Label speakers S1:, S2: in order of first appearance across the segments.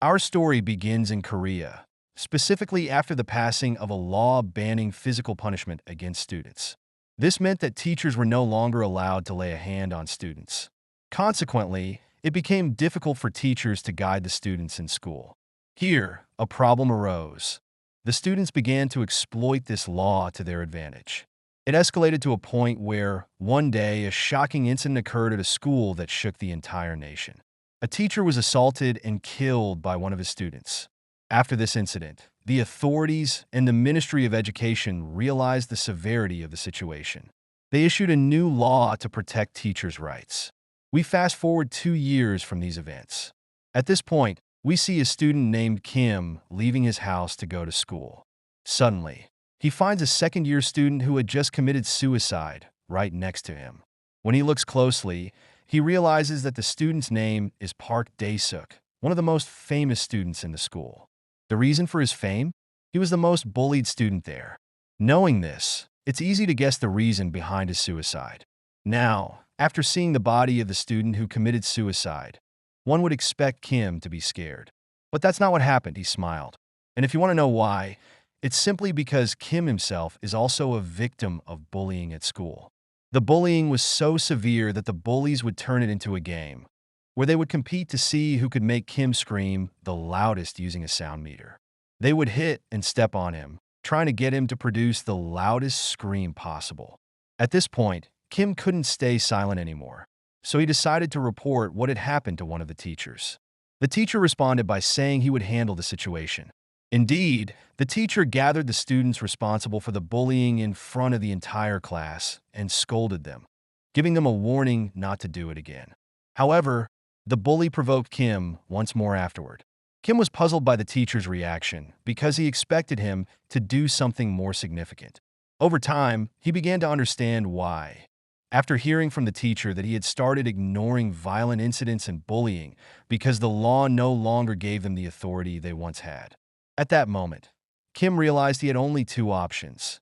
S1: Our story begins in Korea, specifically after the passing of a law banning physical punishment against students. This meant that teachers were no longer allowed to lay a hand on students. Consequently, it became difficult for teachers to guide the students in school. Here, a problem arose. The students began to exploit this law to their advantage. It escalated to a point where, one day, a shocking incident occurred at a school that shook the entire nation. A teacher was assaulted and killed by one of his students. After this incident, the authorities and the Ministry of Education realized the severity of the situation. They issued a new law to protect teachers' rights. We fast forward 2 years from these events. At this point, we see a student named Kim leaving his house to go to school. Suddenly, he finds a second-year student who had just committed suicide right next to him. When he looks closely, he realizes that the student's name is Park Dae-suk, one of the most famous students in the school. The reason for his fame? He was the most bullied student there. Knowing this, it's easy to guess the reason behind his suicide. Now, after seeing the body of the student who committed suicide, one would expect Kim to be scared. But that's not what happened, he smiled. And if you want to know why, it's simply because Kim himself is also a victim of bullying at school. The bullying was so severe that the bullies would turn it into a game, where they would compete to see who could make Kim scream the loudest using a sound meter. They would hit and step on him, trying to get him to produce the loudest scream possible. At this point, Kim couldn't stay silent anymore, so he decided to report what had happened to one of the teachers. The teacher responded by saying he would handle the situation. Indeed, the teacher gathered the students responsible for the bullying in front of the entire class and scolded them, giving them a warning not to do it again. However, the bully provoked Kim once more afterward. Kim was puzzled by the teacher's reaction because he expected him to do something more significant. Over time, he began to understand why. After hearing from the teacher that he had started ignoring violent incidents and bullying because the law no longer gave them the authority they once had. At that moment, Kim realized he had only 2 options: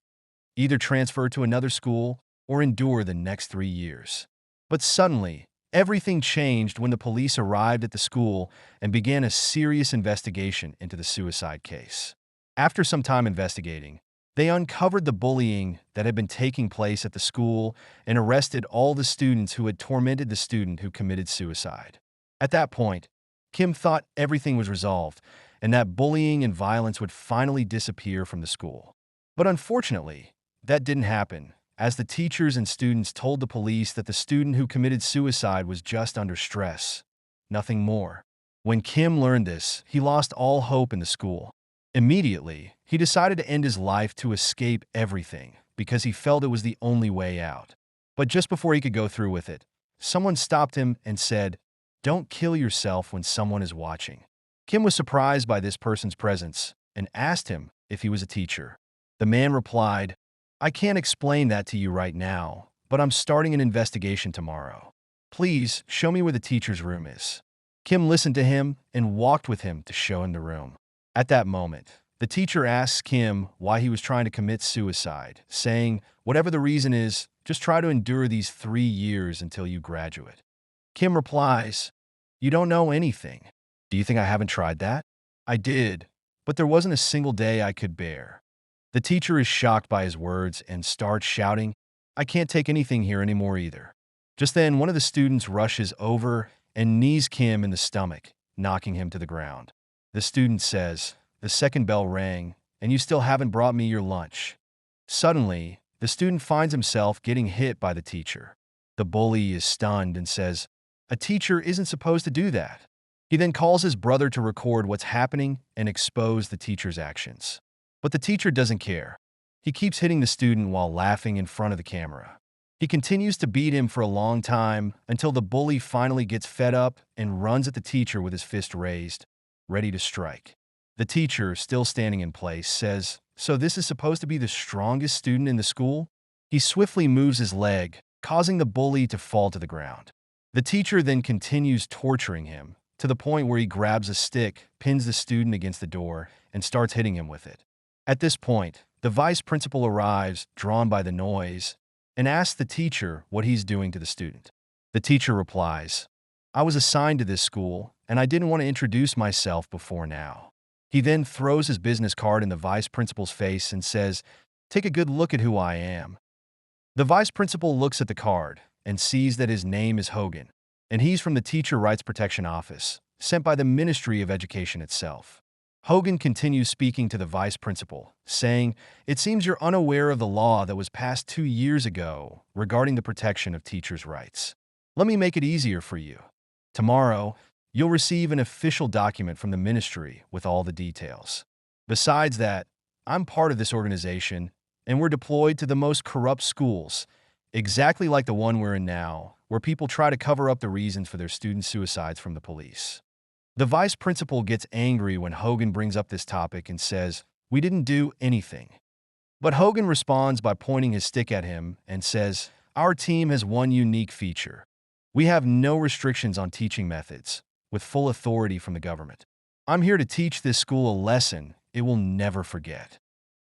S1: either transfer to another school or endure the next 3 years. But suddenly, everything changed when the police arrived at the school and began a serious investigation into the suicide case. After some time investigating, they uncovered the bullying that had been taking place at the school and arrested all the students who had tormented the student who committed suicide. At that point, Kim thought everything was resolved and that bullying and violence would finally disappear from the school. But unfortunately, that didn't happen, as the teachers and students told the police that the student who committed suicide was just under stress, nothing more. When Kim learned this, he lost all hope in the school. Immediately, he decided to end his life to escape everything because he felt it was the only way out. But just before he could go through with it, someone stopped him and said, "Don't kill yourself when someone is watching." Kim was surprised by this person's presence and asked him if he was a teacher. The man replied, "I can't explain that to you right now, but I'm starting an investigation tomorrow. Please show me where the teacher's room is." Kim listened to him and walked with him to show him the room. At that moment, the teacher asks Kim why he was trying to commit suicide, saying, "Whatever the reason is, just try to endure these 3 years until you graduate." Kim replies, "You don't know anything. Do you think I haven't tried that? I did, but there wasn't a single day I could bear." The teacher is shocked by his words and starts shouting, "I can't take anything here anymore either." Just then, one of the students rushes over and knees Kim in the stomach, knocking him to the ground. The student says, "The second bell rang, and you still haven't brought me your lunch." Suddenly, the student finds himself getting hit by the teacher. The bully is stunned and says, "A teacher isn't supposed to do that." He then calls his brother to record what's happening and expose the teacher's actions. But the teacher doesn't care. He keeps hitting the student while laughing in front of the camera. He continues to beat him for a long time until the bully finally gets fed up and runs at the teacher with his fist raised, ready to strike. The teacher, still standing in place, says, "So this is supposed to be the strongest student in the school?" He swiftly moves his leg, causing the bully to fall to the ground. The teacher then continues torturing him, to the point where he grabs a stick, pins the student against the door, and starts hitting him with it. At this point, the vice principal arrives, drawn by the noise, and asks the teacher what he's doing to the student. The teacher replies, I was assigned to this school, and I didn't want to introduce myself before now. He then throws his business card in the vice principal's face and says, "Take a good look at who I am." The vice principal looks at the card and sees that his name is Hogan, and he's from the Teacher Rights Protection Office, sent by the Ministry of Education itself. Hogan continues speaking to the vice principal, saying, "It seems you're unaware of the law that was passed 2 years ago regarding the protection of teachers' rights. Let me make it easier for you. Tomorrow, you'll receive an official document from the ministry with all the details. Besides that, I'm part of this organization, and we're deployed to the most corrupt schools, exactly like the one we're in now, where people try to cover up the reasons for their student suicides from the police." The vice principal gets angry when Hogan brings up this topic and says, "We didn't do anything." But Hogan responds by pointing his stick at him and says, "Our team has one unique feature. We have no restrictions on teaching methods, with full authority from the government. I'm here to teach this school a lesson it will never forget."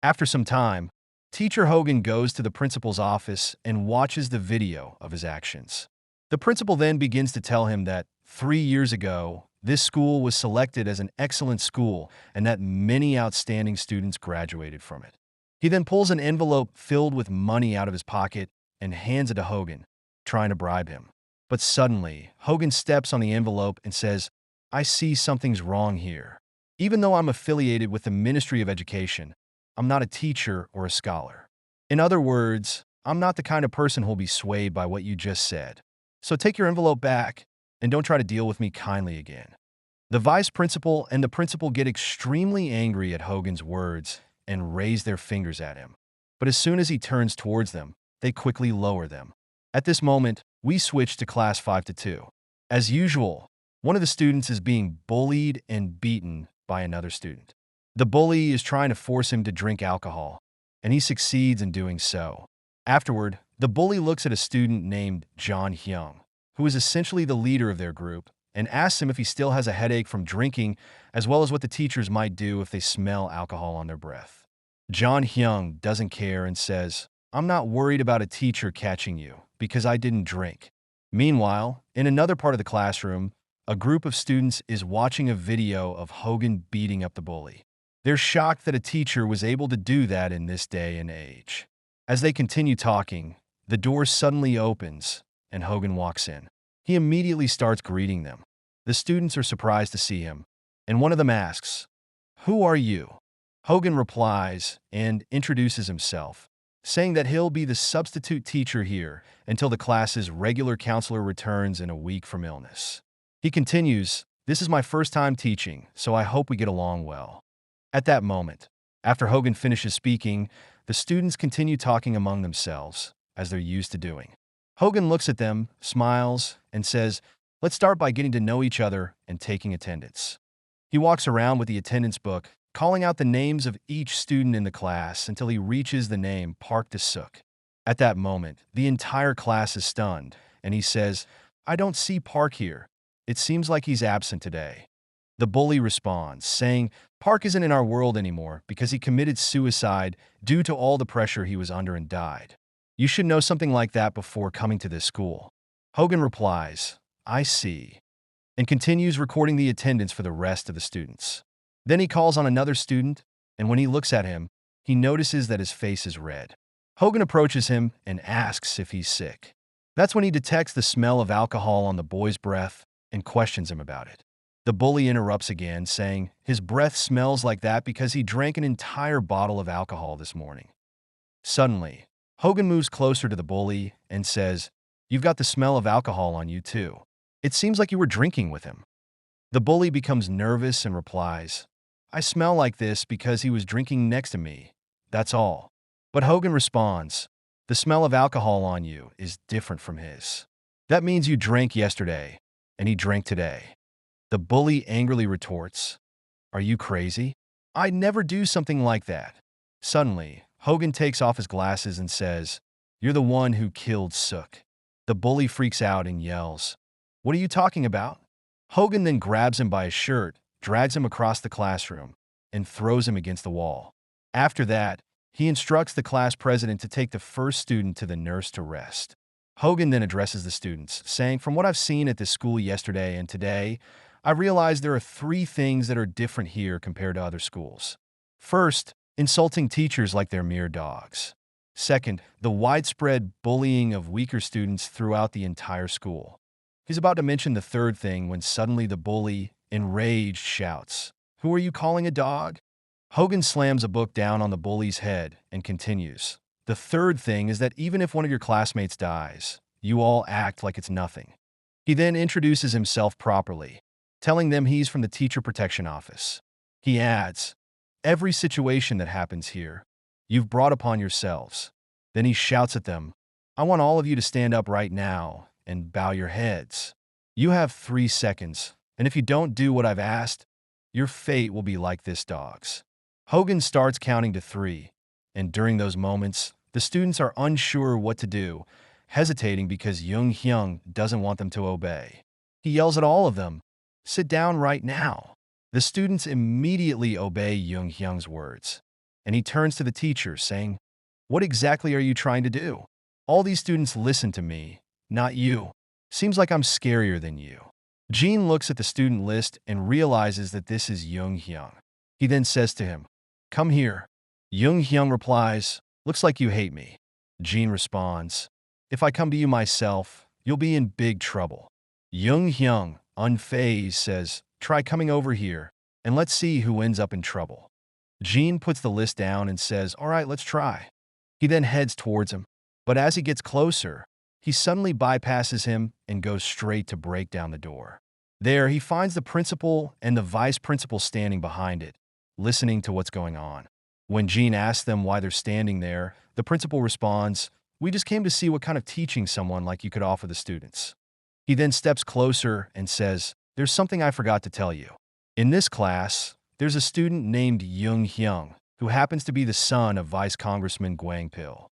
S1: After some time, Teacher Hogan goes to the principal's office and watches the video of his actions. The principal then begins to tell him that 3 years ago, this school was selected as an excellent school and that many outstanding students graduated from it. He then pulls an envelope filled with money out of his pocket and hands it to Hogan, trying to bribe him. But suddenly, Hogan steps on the envelope and says, "I see something's wrong here. Even though I'm affiliated with the Ministry of Education, I'm not a teacher or a scholar. In other words, I'm not the kind of person who'll be swayed by what you just said. So take your envelope back and don't try to deal with me kindly again." The vice principal and the principal get extremely angry at Hogan's words and raise their fingers at him. But as soon as he turns towards them, they quickly lower them. At this moment, we switch to class 5-2. As usual, one of the students is being bullied and beaten by another student. The bully is trying to force him to drink alcohol, and he succeeds in doing so. Afterward, the bully looks at a student named John Hyung, who is essentially the leader of their group, and asks him if he still has a headache from drinking, as well as what the teachers might do if they smell alcohol on their breath. John Hyung doesn't care and says, "I'm not worried about a teacher catching you, because I didn't drink." Meanwhile, in another part of the classroom, a group of students is watching a video of Hogan beating up the bully. They're shocked that a teacher was able to do that in this day and age. As they continue talking, the door suddenly opens and Hogan walks in. He immediately starts greeting them. The students are surprised to see him, and one of them asks, "Who are you?" Hogan replies and introduces himself, saying that he'll be the substitute teacher here until the class's regular counselor returns in a week from illness. He continues, "This is my first time teaching, so I hope we get along well." At that moment, after Hogan finishes speaking, the students continue talking among themselves, as they're used to doing. Hogan looks at them, smiles, and says, "Let's start by getting to know each other and taking attendance." He walks around with the attendance book, calling out the names of each student in the class until he reaches the name Park De-suk. At that moment, the entire class is stunned, and he says, "I don't see Park here. It seems like he's absent today." The bully responds, saying, "Park isn't in our world anymore because he committed suicide due to all the pressure he was under and died. You should know something like that before coming to this school." Hogan replies, "I see," and continues recording the attendance for the rest of the students. Then he calls on another student, and when he looks at him, he notices that his face is red. Hogan approaches him and asks if he's sick. That's when he detects the smell of alcohol on the boy's breath and questions him about it. The bully interrupts again, saying his breath smells like that because he drank an entire bottle of alcohol this morning. Suddenly, Hogan moves closer to the bully and says, "You've got the smell of alcohol on you too. It seems like you were drinking with him." The bully becomes nervous and replies, "I smell like this because he was drinking next to me. That's all." But Hogan responds, "The smell of alcohol on you is different from his. That means you drank yesterday, and he drank today." The bully angrily retorts, "Are you crazy? I'd never do something like that." Suddenly, Hogan takes off his glasses and says, "You're the one who killed Suk." The bully freaks out and yells, "What are you talking about?" Hogan then grabs him by his shirt, drags him across the classroom, and throws him against the wall. After that, he instructs the class president to take the first student to the nurse to rest. Hogan then addresses the students, saying, "From what I've seen at this school yesterday and today, I realize there are three things that are different here compared to other schools. First, insulting teachers like they're mere dogs. Second, the widespread bullying of weaker students throughout the entire school." He's about to mention the third thing when suddenly the bully, enraged, shouts, "Who are you calling a dog?" Hogan slams a book down on the bully's head and continues, "The third thing is that even if one of your classmates dies, you all act like it's nothing." He then introduces himself properly, telling them he's from the Teacher Protection Office. He adds, "Every situation that happens here, you've brought upon yourselves." Then he shouts at them, "I want all of you to stand up right now and bow your heads. You have 3 seconds, and if you don't do what I've asked, your fate will be like this dog's." Hogan starts counting to 3, and during those moments, the students are unsure what to do, hesitating because Jung Hyung doesn't want them to obey. He yells at all of them, "Sit down right now." The students immediately obey Jung Hyung's words, and he turns to the teacher, saying, "What exactly are you trying to do? All these students listen to me, not you. Seems like I'm scarier than you." Jean looks at the student list and realizes that this is Jung Hyung. He then says to him, "Come here." Jung Hyung replies, "Looks like you hate me." Jean responds, "If I come to you myself, you'll be in big trouble." Jung Hyung, unfazed, says, "Try coming over here, and let's see who ends up in trouble." Jean puts the list down and says, "All right, let's try." He then heads towards him, but as he gets closer, he suddenly bypasses him and goes straight to break down the door. There, he finds the principal and the vice principal standing behind it, listening to what's going on. When Jean asks them why they're standing there, the principal responds, "We just came to see what kind of teaching someone like you could offer the students." He then steps closer and says, "There's something I forgot to tell you. In this class, there's a student named Jung Hyung, who happens to be the son of Vice Congressman Gwang Pil.